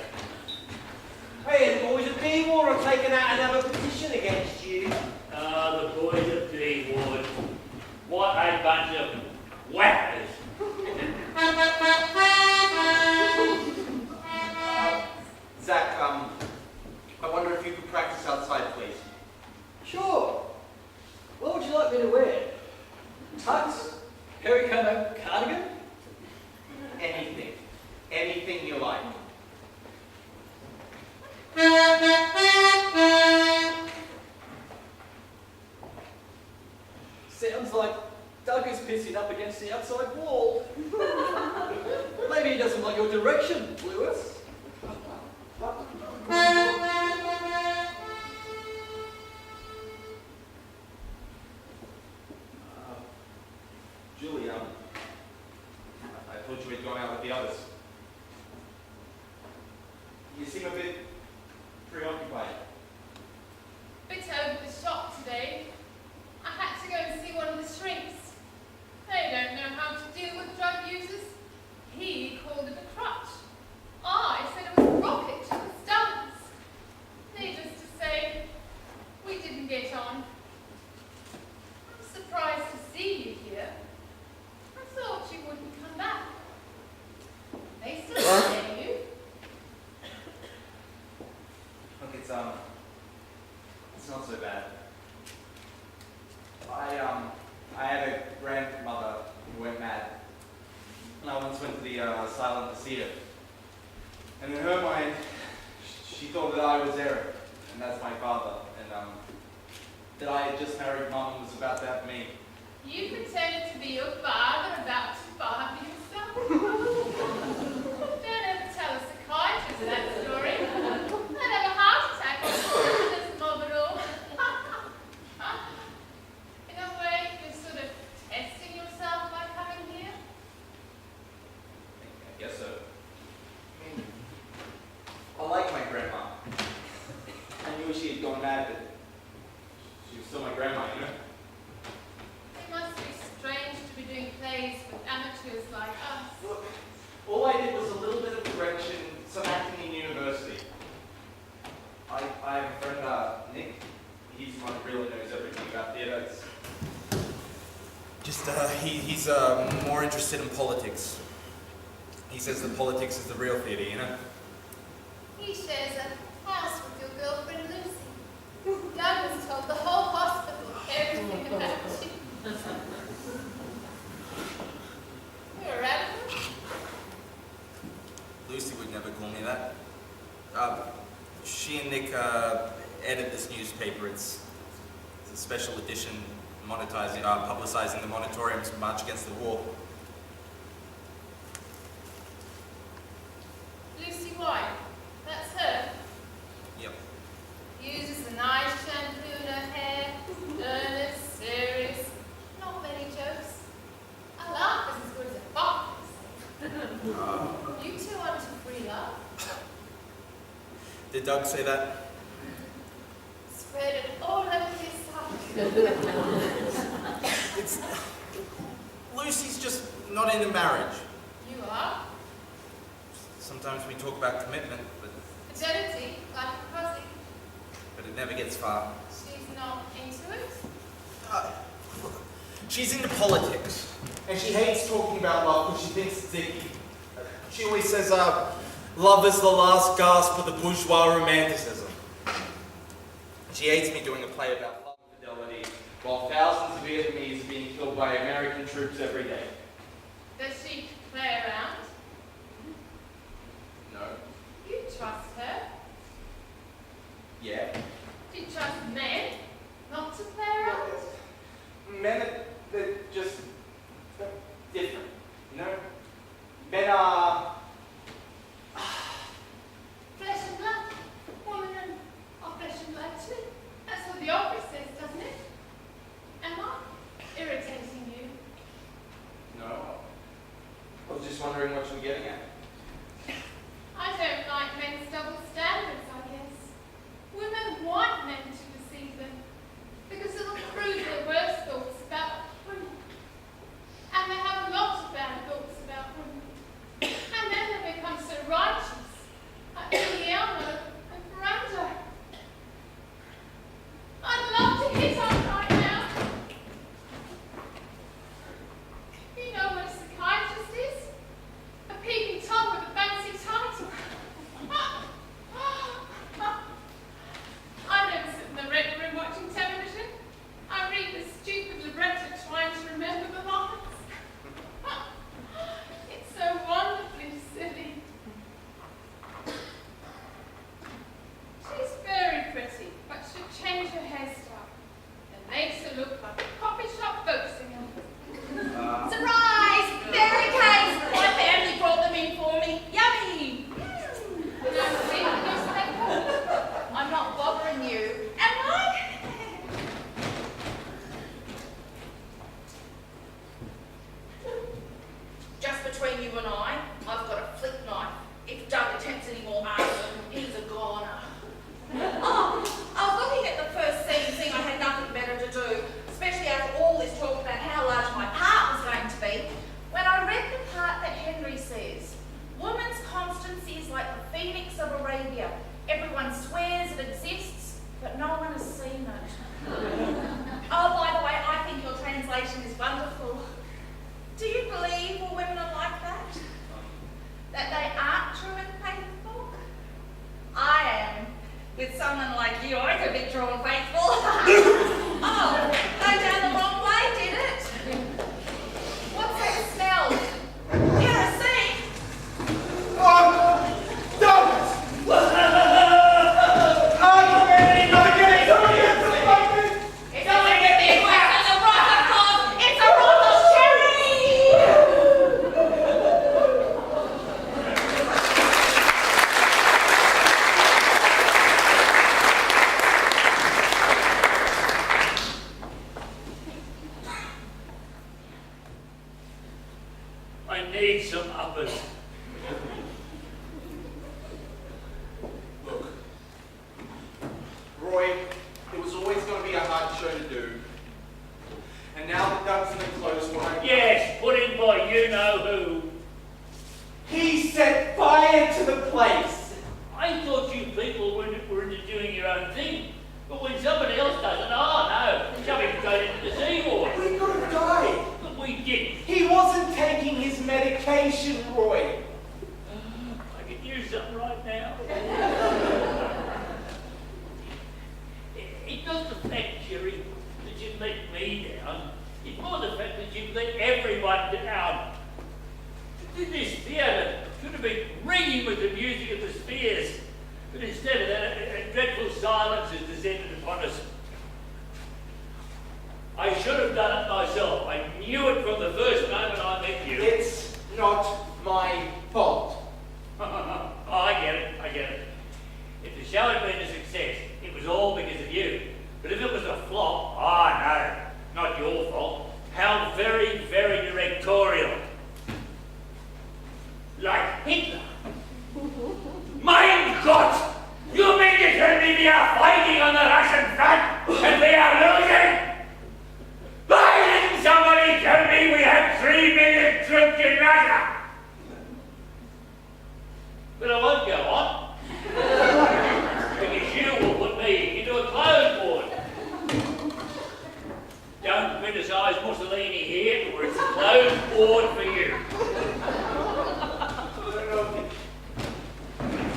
Hey, the boys at D-Ward are taking out another petition against you. The boys of D Ward. What a bunch of whackers. the outside wall. Maybe he doesn't like your direction, Lewis. Julie, I thought you had gone out with the others. You seem a bit preoccupied. Bit over the shop today. I had to go and see one of the shrinks. They don't know how to deal with drug users. He called it a crutch. I said it was a rocket to the stunts. Needless to say, we didn't get on. I'm surprised to see you here. I thought you wouldn't come back. They still scare you. Look, it's not so bad. I had a grandmother who went mad. And I once went to the asylum to see her. And in her mind, she thought that I was Eric, and that's my father, and that I had just married Mum and was about to have me. You pretended to be your father about to father yourself. Don't ever tell a psychiatrist that story. I'd have a heart attack on this mob at all. In a way, you're sort of testing yourself by coming here. I guess so. I like my grandma. I knew she had gone mad, but she was still my grandma, you know? It must be strange to be doing plays with amateurs like us. Look, all I did was a little bit of direction, some acting in university. I have a friend, Nick. He's the one who really knows everything about theatre. He's more interested in politics. He says that politics is the real theatre, you know? He shares a house with your girlfriend Lucy. Doug has told the whole hospital everything about you. You're a radical. Lucy would never call me that. She and Nick edit this newspaper. It's a special edition publicizing the Monitorium's March Against the War. Lucy White, that's her. Yep. Uses a nice shampoo in her hair, earnest, serious, not many jokes. I laugh as good as a box. You two want to free love? Did Doug say that? Spread it all over his side. Lucy's just not into marriage. You are? Sometimes we talk about commitment, Fidelity, like a Cosi. but it never gets far. She's not into it? She's into politics, and she hates talking about love because she thinks it's icky. She always says, love is the last gasp of the bourgeois romanticism. She hates me doing a play about love and fidelity, while thousands of Vietnamese are being killed by American troops every day. Does she play around? No. You trust her? Yeah. Do you trust men not to play around? Men they're just different, you know? Men are... Flesh and blood. Women are flesh and blood too. That's what the opera says, doesn't it? Am I irritating you? No. I was just wondering what you were getting at. I don't like men's double standards, I guess. Women want men to deceive them because it'll prove their worst thoughts about women. And they have a lot of bad thoughts about women. And then they become so righteous, like Guillermo and Ferrando. I'd love to hit on right now. You know what a psychiatrist is? A peeping Tom says, woman's constancy is like the phoenix of Arabia. Everyone swears it exists, but no one has seen it. Oh, by the way, I think your translation is wonderful. Do you believe all women are like that? That they aren't true and faithful? I am. With someone like you, I could be true and faithful. Oh, go down the wrong way, did it? What's that smell? You're a sea. Don't! It's only a big whack on the rock of God. It's a rock of cherry. I need some uppers. Look, Roy, it was always going to be a hard show to do. And now the ducks in the clothes won't. Yes, put in by you-know-who. He set fire to the place. I thought you people were into doing your own thing. But when somebody else does it, oh no, shoving straight into the sea water. We could have died. But we didn't. He wasn't taking his medication, Roy. I could use something right now. It doesn't the fact, Jerry, that you've let me down. It's more the fact that you've let everyone down. This theatre should have been ringing with the music of the Spears. But instead of that, a dreadful silence has descended upon us. I should have done it myself. I knew it from the first moment I met you. It's not my fault. Oh, I get it. If the show had been a success, it was all because of you. But if it was a flop, no, not your fault. How very, very directorial. Like Hitler. Mein Gott! You mean to tell me we are fighting on the Russian front and we are losing? Why didn't somebody tell me we had 3 million troops in Russia? But I won't go on. Because you will put me into a closed ward. Don't criticise Mussolini here, or it's a closed ward for you.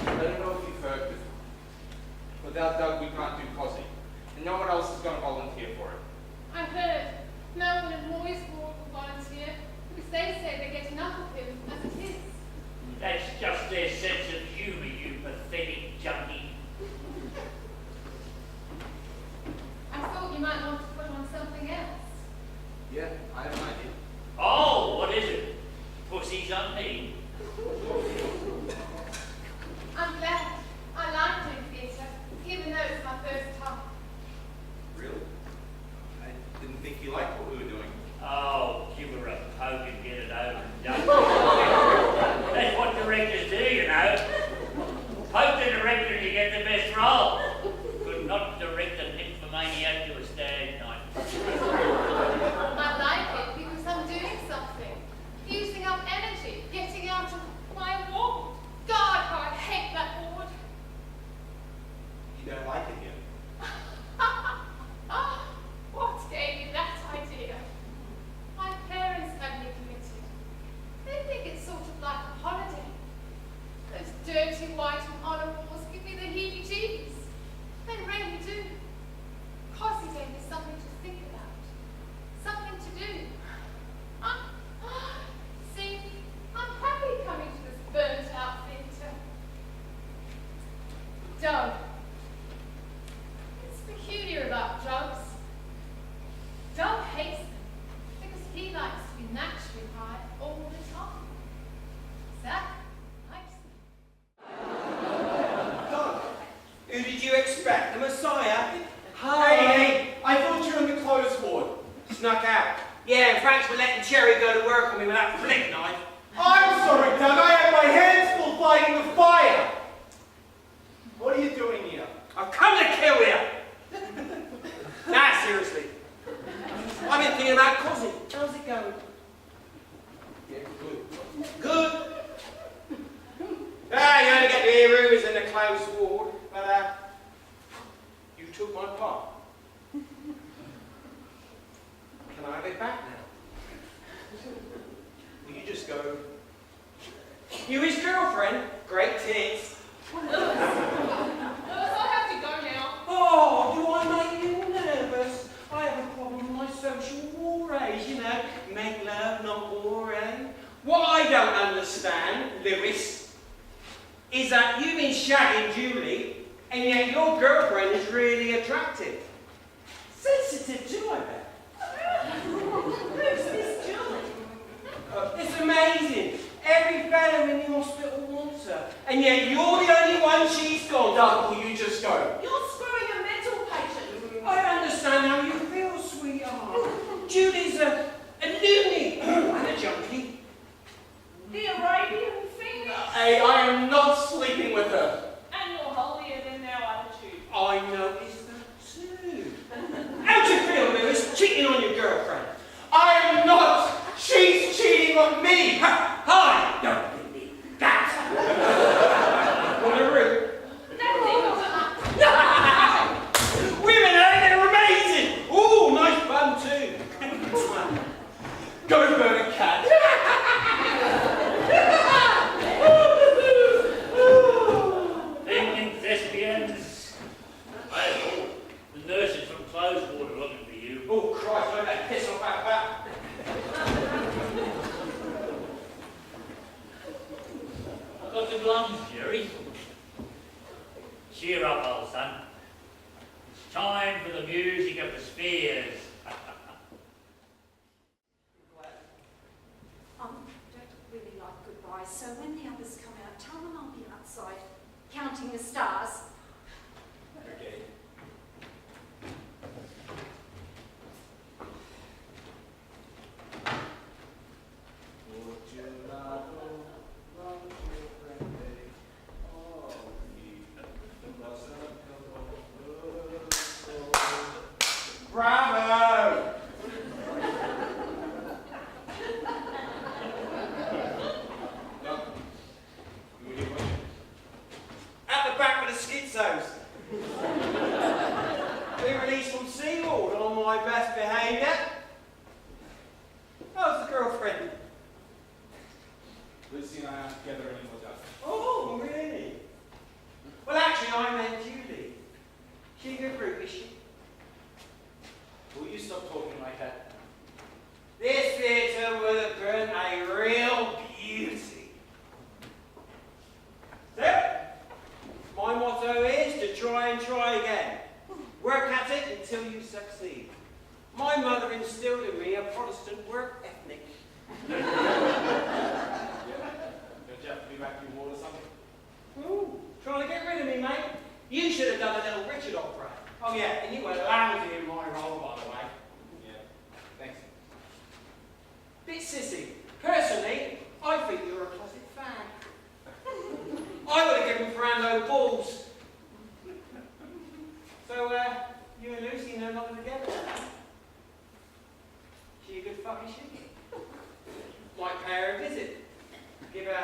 I don't know if you've heard before. Without Doug, we can't do Cosi. And no one else is going to volunteer for it. I heard no one in Roy's ward will volunteer because they say they get enough of him as it is. That's just their sense of humour, you pathetic junkie. I thought you might want to put on something else. Yeah, I have an idea. Oh, what is it? Pussies on me. I'm glad. I like doing theatre, even though it's my first time. Really? I didn't think you liked what we were doing. Oh, give her a poke and get it over and done with. That's what directors do, you know. Poke the director and you get the best role. Could not direct a nymphomaniac to a stag night. I like it because I'm doing something, using up energy, getting out of my ward. God, how I hate that ward. You don't like it yet. What gave you that idea? My parents had me committed. They think it's sort of like a holiday. Those dirty white and honour walls give me the heebie-jeebies. They really do. Cosi gave me something to think about. Something to do. See, I'm happy coming to this burnt-out theatre. Doug. It's peculiar about drugs. Doug hates them because he likes to be naturally high all the time. Zach likes them. Doug, who did you expect? The Messiah? closed ward, but you took my part. Can I have it back now? Will you just go? You his girlfriend? Great tits. Lewis, I have to go now. Oh, do I make you nervous? I have a problem with my social war age, you know. Make love, not war, eh? What I don't understand, Lewis, is that you've been shagging Julie, and yet your girlfriend is really attractive. Sensitive too, I bet. Who's Miss Julie? It's amazing. Every fellow in the hospital wants her, and yet you're the only one she's got. Doug, will you just go? You're screwing a mental patient. I understand how you feel, sweetheart. Julie's a loony and a junkie. The Arabian Phoenix. Hey, I am not sleeping with her. And you're holier than their attitude. I noticed that too. How do you feel, Lewis, cheating on your girlfriend? I am not. She's cheating on me. Hi! Don't believe that. What a rude. Women, they're amazing. Ooh, nice bum too. Go burn a cat. Evening, thespians. Well, the nurses from closed ward are looking for you. Oh, Christ, don't let piss off that bat. I've got the lungs, Jerry. Cheer up, old son. It's time for the music of the spheres. Don't really like goodbyes, so when the others come out, tell them I'll be outside counting the stars. Okay. Bravo! At the back with the schizos. Been released from Sea Ward on my best behaviour. How's the girlfriend? Lucy and I aren't together anymore, Doug. Oh, really? Well, actually, I meant Julie. She a good group, is she? Will you stop talking like that? This theatre would have been a real beauty. So, my motto is to try and try again. Work at it until you succeed. My mother instilled in me a Protestant work ethic. Don't you have to be back in ward or something? Ooh, trying to get rid of me, mate. You should have done a little Richard opera. Oh yeah, and you were lousy in my role, by the way. Yeah. Thanks. Bit sissy. Personally, I think you're a closet fag. I would have given Ferrando balls. So, you and Lucy no longer together. She a good fuck, is she? Might pay her a visit. Give her,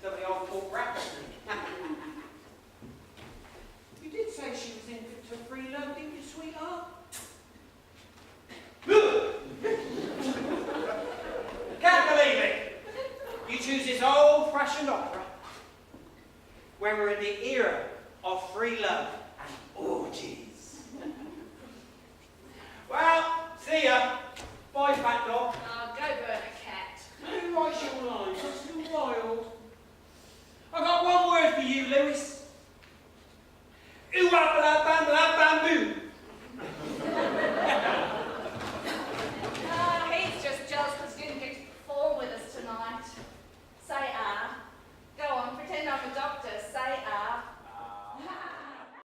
some of the old pork wraps. You did say she was in for free love, didn't you, sweetheart? Can't believe it! You choose this old-fashioned opera when we're in the era of free love and orgies. Well, see ya. Bye, fat dog. Go burn a cat. Who writes your lines? That's too wild.